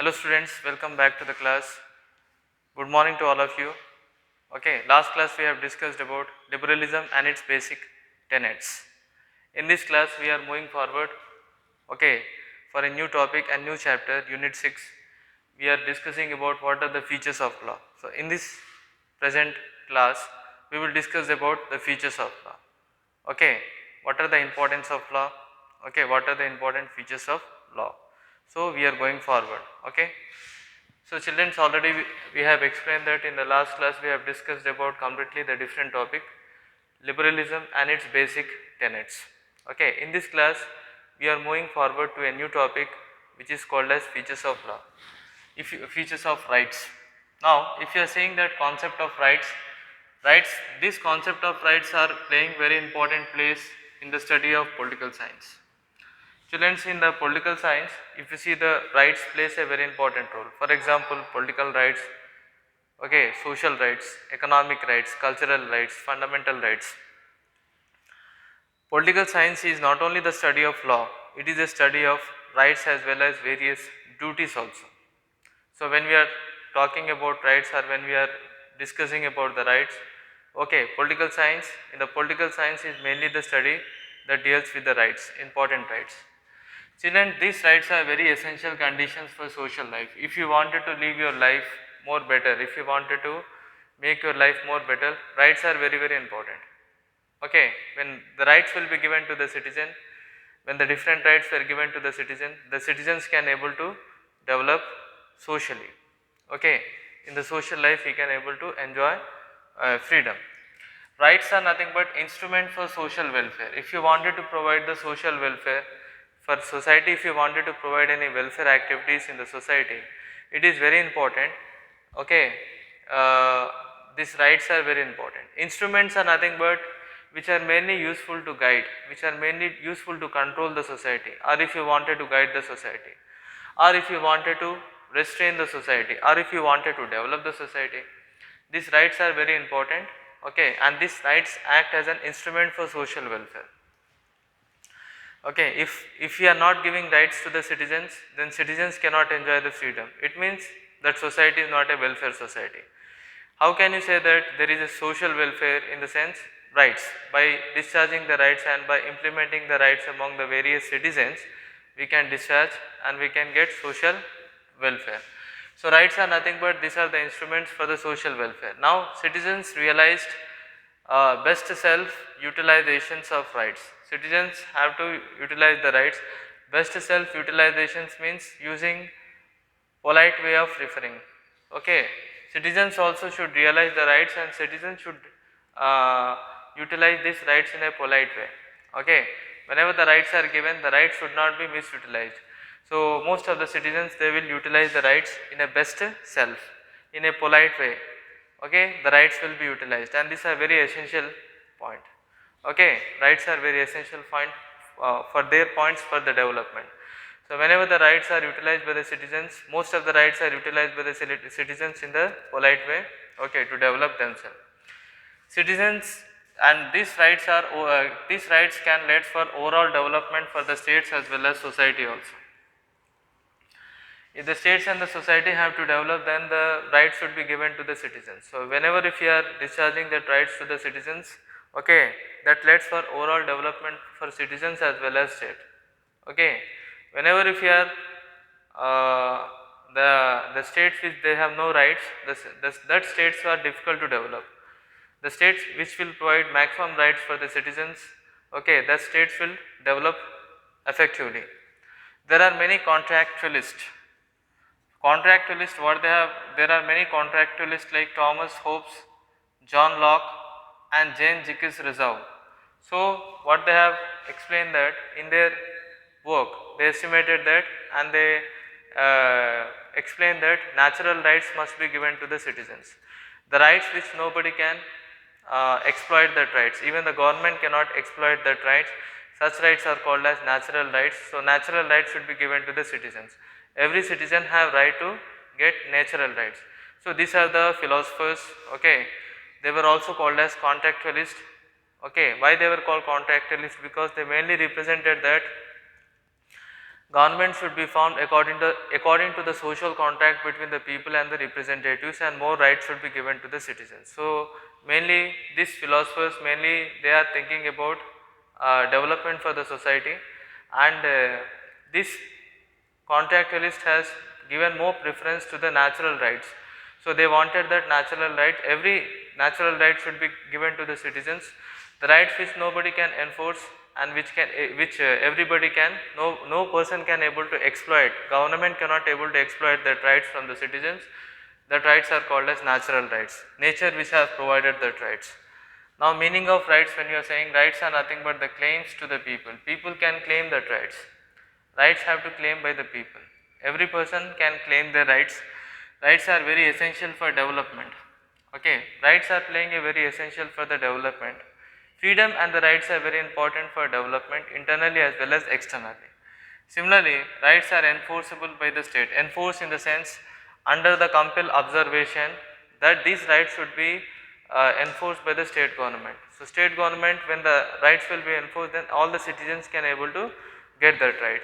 Hello students, welcome back to the class. Good morning to all of you. Okay, last class we have discussed about liberalism and its basic tenets. In this class we are moving forward, okay, for a new topic and new chapter, unit 6. We are discussing about what are the features of law. So in this present class we will discuss about the features of law. Okay, what are the importance of law? Okay, what are the important features of law? So we are going forward. Okay. So children, already we have explained that in the last class we have discussed about completely the different topic, liberalism and its basic tenets. Okay, in this class we are moving forward to a new topic which is called as features of law. Features of rights. Now if you are saying that concept of rights, this concept of rights are playing very important place in the study of political science. Children, in the political science, if you see, the rights plays a very important role. For example, political rights, okay, social rights, economic rights, cultural rights, fundamental rights. Political science is not only the study of law, it is a study of rights as well as various duties also. So when we are talking about rights or when we are discussing about the rights, okay, political science, in the political science is mainly the study that deals with the rights, important rights. Children, these rights are very essential conditions for social life. If you wanted to live your life more better, if you wanted to make your life more better, rights are very, very important. Okay, when the rights will be given to the citizen, when the different rights were given to the citizens can able to develop socially. Okay, in the social life he can able to enjoy freedom. Rights are nothing but instrument for social welfare. If you wanted to provide the social welfare for society, if you wanted to provide any welfare activities in the society, it is very important. Okay, these rights are very important. Instruments are nothing but which are mainly useful to guide, which are mainly useful to control the society, or if you wanted to guide the society, or if you wanted to restrain the society, or if you wanted to develop the society. These rights are very important, okay, and these rights act as an instrument for social welfare. Okay, if we are not giving rights to the citizens, then citizens cannot enjoy the freedom. It means that society is not a welfare society. How can you say that there is a social welfare? In the sense, rights. By discharging the rights and by implementing the rights among the various citizens, we can discharge and we can get social welfare. So rights are nothing but these are the instruments for the social welfare. Now citizens realized best self utilizations of rights. Citizens have to utilize the rights. Best self utilizations means using polite way of referring. Okay, citizens also should realize the rights and citizens should utilize these rights in a polite way. Okay, whenever the rights are given, the rights should not be misutilized. So most of the citizens, they will utilize the rights in a best self, in a polite way. Okay, the rights will be utilized, and these are very essential point. Okay, rights are very essential point for their points for the development. So whenever the rights are utilized by the citizens, most of the rights are utilized by the citizens in the polite way, okay, to develop themselves. Citizens, and these rights can lead for overall development for the states as well as society also. If the states and the society have to develop, then the rights should be given to the citizens. So whenever if you are discharging that rights to the citizens, okay, that leads for overall development for citizens as well as state. Okay, whenever if you are the states which they have no rights, that states are difficult to develop. The states which will provide maximum rights for the citizens, okay, that states will develop effectively. There are many contractualists. Contractualists, what they have, there are many contractualists like Thomas Hobbes, John Locke and Jane Jacques Rousseau. So what they have explained that in their work, they estimated that and they explained that natural rights must be given to the citizens. The rights which nobody can exploit that rights, even the government cannot exploit that rights, such rights are called as natural rights. So natural rights should be given to the citizens. Every citizen have right to get natural rights. So these are the philosophers, okay. They were also called as contractualists. Okay, why they were called contractualists? Because they mainly represented that Government should be formed according to the social contract between the people and the representatives, and more rights should be given to the citizens. So mainly these philosophers, mainly they are thinking about development for the society, and this contractualist has given more preference to the natural rights. So they wanted that every natural right should be given to the citizens, the rights which nobody can enforce and which everybody can, no person can able to exploit. Government cannot able to exploit that rights from the citizens. That rights are called as natural rights. Nature which has provided that rights. Now meaning of rights, when you are saying rights are nothing but the claims to the people. People can claim that rights. Rights have to claim by the people. Every person can claim their rights. Rights are very essential for development. Okay, rights are playing a very essential for the development. Freedom and the rights are very important for development internally as well as externally. Similarly, rights are enforceable by the state. Enforced in the sense under the compel observation that these rights should be enforced by the state government. So state government, when the rights will be enforced, then all the citizens can able to get that right.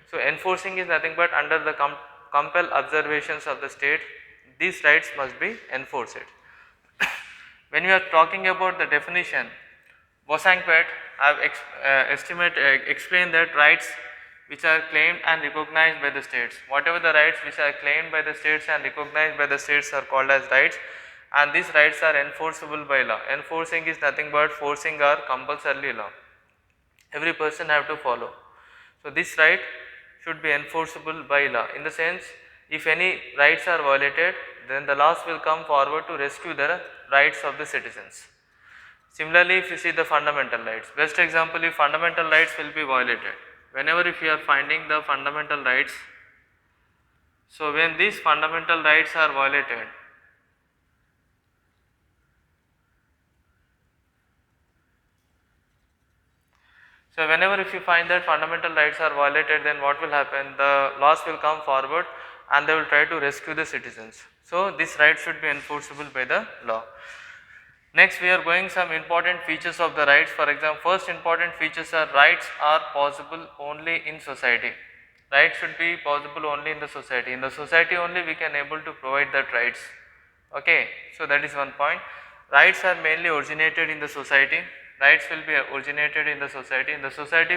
So enforcing is nothing but under the compel observations of the state, these rights must be enforced. When we are talking about the definition, Bosanquet have explained that rights which are claimed and recognized by the states, whatever the rights which are claimed by the states and recognized by the states are called as rights, and these rights are enforceable by law. Enforcing is nothing but forcing or compulsory law. Every person have to follow. So this right should be enforceable by law, in the sense if any rights are violated, then the laws will come forward to rescue the rights of the citizens. Similarly, if you see the fundamental rights, best example, if fundamental rights will be violated, whenever if you are finding the fundamental rights, so when these fundamental rights are violated, so whenever if you find that fundamental rights are violated, then what will happen? The laws will come forward and they will try to rescue the citizens. So this right should be enforceable by the law. Next, we are going some important features of the rights. For example, first important features are rights are possible only in society. Rights should be possible only in the society. In the society only we can able to provide that rights. Okay, so that is one point. Rights are mainly originated in the society. Rights will be originated in the society. In the society,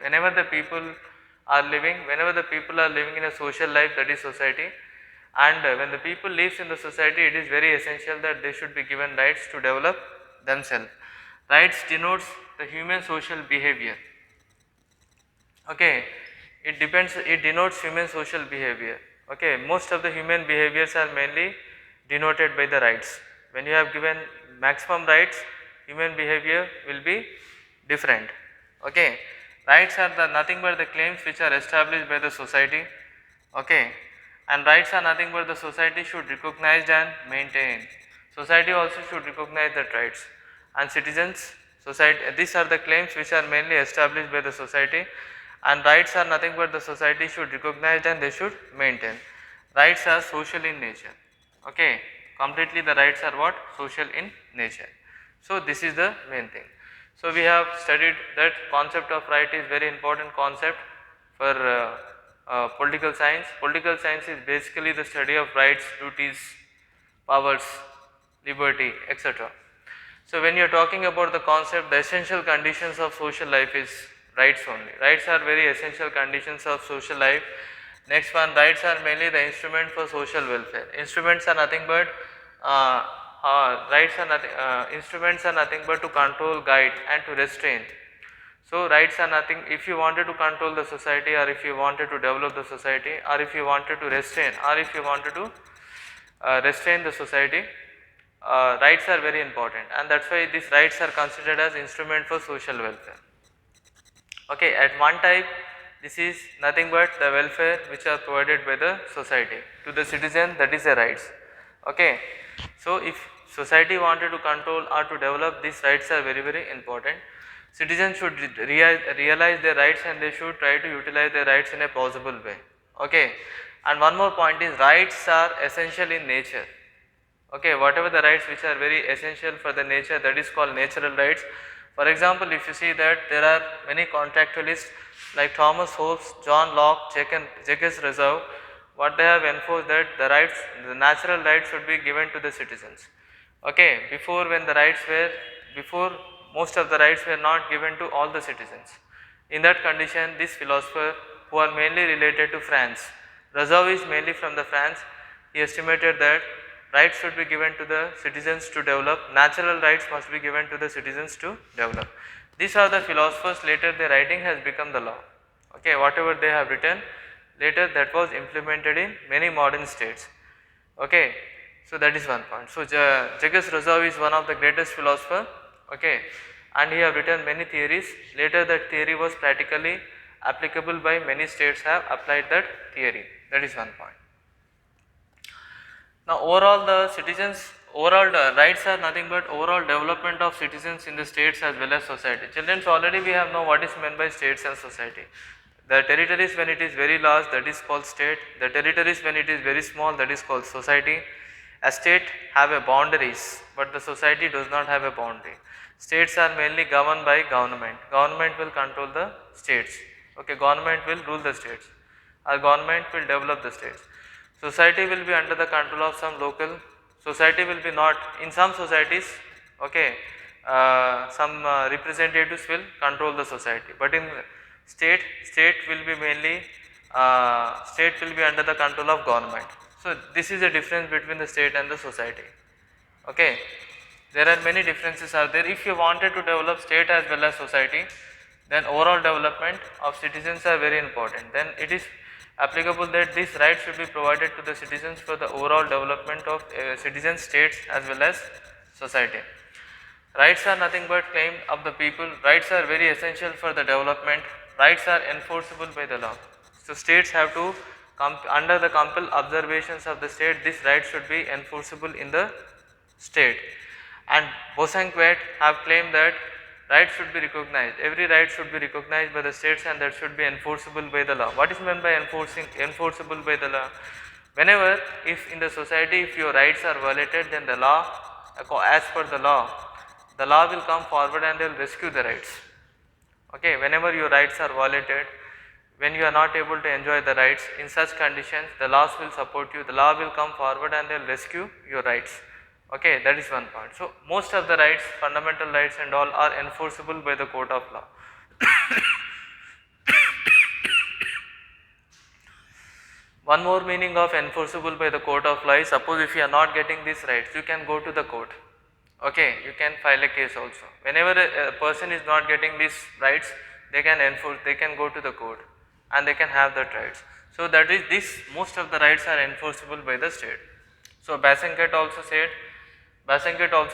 whenever the people are living in a social life, that is society, and when the people lives in the society, it is very essential that they should be given rights to develop themselves. Rights denotes the human social behavior. Okay, it denotes human social behavior. Okay, most of the human behaviors are mainly denoted by the rights. When you have given maximum rights, human behavior will be different. Okay, rights are nothing but the claims which are established by the society. Okay, and rights are nothing but the society should recognize and maintain. Society also should recognize that rights, and citizens, society, these are the claims which are mainly established by the society, and rights are nothing but the society should recognize and they should maintain. Rights are social in nature. Okay, completely the rights are what? Social in nature. So this is the main thing. So we have studied that concept of right is very important concept for political science. Political science is basically the study of rights, duties, powers, liberty, etc. So when you are talking about the concept, the essential conditions of social life is rights only. Rights are very essential conditions of social life. Next one, rights are mainly the instrument for social welfare. Instruments are nothing but instruments are nothing but to control, guide and to restrain. So rights are nothing, if you wanted to control the society, or if you wanted to develop the society, or if you wanted to restrain, or if you wanted to restrain the society, rights are very important, and that's why these rights are considered as instrument for social welfare. Okay, at one type, this is nothing but the welfare which are provided by the society to the citizen, that is the rights. Okay, so if society wanted to control or to develop, these rights are very important. Citizens should realize their rights and they should try to utilize their rights in a plausible way. Okay, and one more point is rights are essential in nature. Okay, whatever the rights which are very essential for the nature, that is called natural rights. For example, if you see that there are many contractualists like Thomas Hobbes, John Locke, Jacques Rousseau, what they have enforced that the rights, the natural rights should be given to the citizens. Okay, before when the rights were, before most of the rights were not given to all the citizens. In that condition, this philosopher who are mainly related to France, Rousseau is mainly from the France, he estimated that rights should be given to the citizens to develop, natural rights must be given to the citizens to develop. These are the philosophers, later their writing has become the law. Okay, whatever they have written, later that was implemented in many modern states. Okay, so that is one point. So Jacques Rousseau is one of the greatest philosopher, okay, and he have written many theories. Later that theory was practically applicable by many states have applied that theory. That is one point. Now overall the citizens, overall the rights are nothing but overall development of citizens in the states as well as society. Children, already we have know what is meant by states and society. The territories when it is very large, that is called state. The territories when it is very small, that is called society. A state have a boundaries, but the society does not have a boundary. States are mainly governed by government. Government will control the states. Okay, government will rule the states. Our government will develop the states. Society will be under the control of some local. Society will be not in some societies. Okay, some representatives will control the society, but in state will be mainly state will be under the control of government. So this is the difference between the state and the society. Okay, there are many differences are there. If you wanted to develop state as well as society, then overall development of citizens are very important. Then it is applicable that this right should be provided to the citizens for the overall development of citizen states as well as society. Rights are nothing but claim of the people. Rights are very essential for the development. Rights are enforceable by the law. So states have to under the compel observations of the state, this right should be enforceable in the state. And Bosanquet have claimed that rights should be recognized. Every right should be recognized by the states and that should be enforceable by the law. What is meant by enforceable by the law? Whenever, if in the society, if your rights are violated, then the law, as per the law will come forward and they will rescue the rights. Okay, whenever your rights are violated, when you are not able to enjoy the rights, in such conditions the laws will support you, the law will come forward and they will rescue your rights. Okay, that is one point. So most of the rights, fundamental rights and all are enforceable by the court of law. One more meaning of enforceable by the court of law is, suppose if you are not getting these rights, you can go to the court. Okay, you can file a case also. Whenever a person is not getting these rights, they can enforce, they can go to the court and they can have that rights. So that is this, most of the rights are enforceable by the state. So Bosanquet also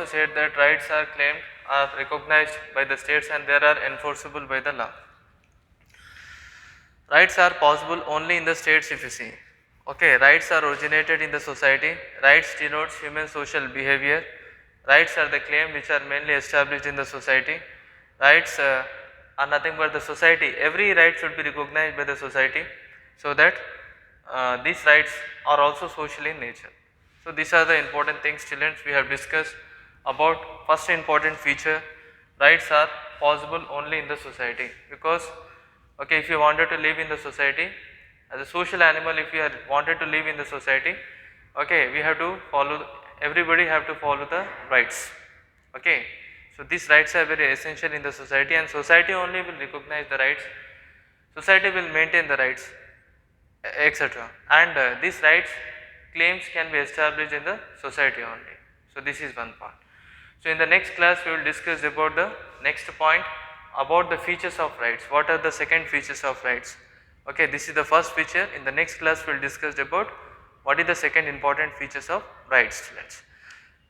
said that rights are claimed, are recognized by the states and they are enforceable by the law. Rights are possible only in the states if you see. Okay, rights are originated in the society. Rights denotes human social behavior. Rights are the claim which are mainly established in the society. Rights are nothing but the society. Every right should be recognized by the society, so that these rights are also social in nature. So these are the important things, children, we have discussed about. First important feature, rights are possible only in the society, because okay, if you wanted to live in the society as a social animal, if you are wanted to live in the society, okay, we have to follow, everybody have to follow the rights. Okay, so these rights are very essential in the society, and society only will recognize the rights, society will maintain the rights, etc. And these rights claims can be established in the society only. So this is one part. So in the next class we will discuss about the next point, about the features of rights. What are the second features of rights? Okay, this is the first feature. In the next class we will discuss about what is the second important features of rights, students.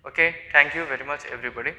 Okay, thank you very much everybody.